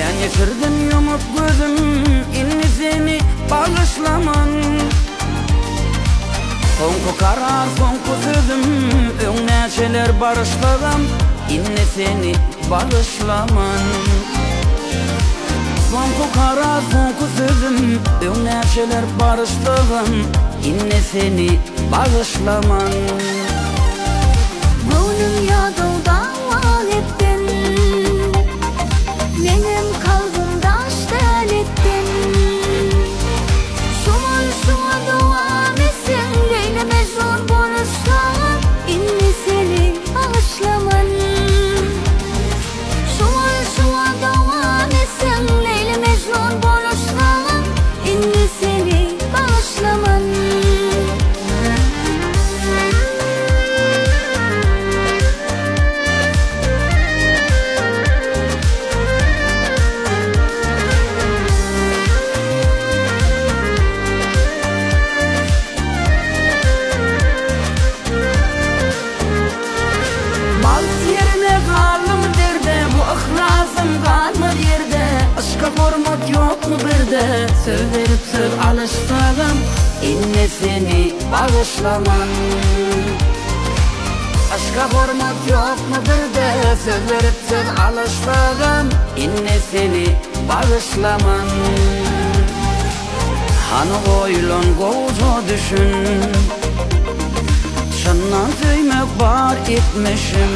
Sen yitirdin yumup gözüm, inni seni bağışlaman. Sonku karar, sonku sözüm, öňnäçeler barışlagam, inni seni bağışlaman. Sonku karar, sonku sözüm, öňnäçeler barışlagam, inni seni bağışlaman. Gönlüm yadılda ettin, benim kalbimda işgal ettin. Şuma devam etsin, Leyla Mecnun barışlar, inni seni bağışlaman. Şuma devam etsin, Leyla Mecnun barışlar, inni seni bağışlaman. Söz verip söz alıştırdım, inni seni bağışlaman. Aşka hormat yok mu bir de, söz verip söz alıştırdım, inni seni bağışlaman. Hani oylon gozo düşün, şundan söymek var etmişim.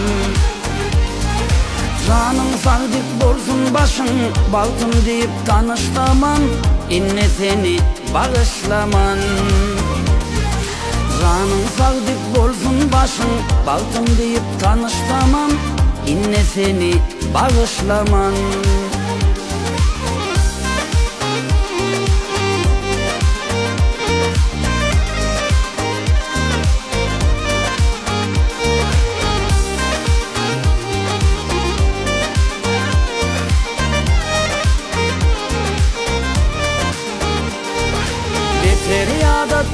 Canım sağdık bolsun başın, baltım deyip tanıştamam, inni seni bağışlaman. Canım sağdık bolsun başın, baltım deyip tanıştamam, inni seni bağışlaman.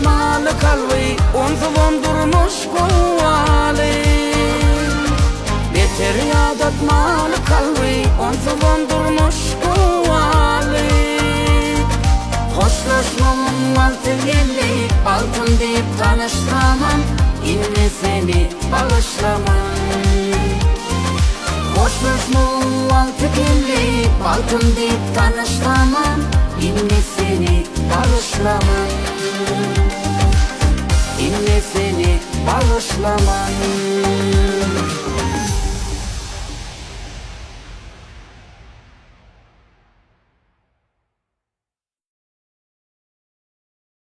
Malı kalbi onzulun durmuş kuvali. Beter yadat malı kalbi onzulun durmuş kuvali. Hoşlaşmamın altı geldi, altın deyip tanıştamam, inni seni bağışlaman. Hoşlaşmamın altı geldi, altın deyip tanıştamam, inni seni bağışlaman. İnne seni bağışlaman.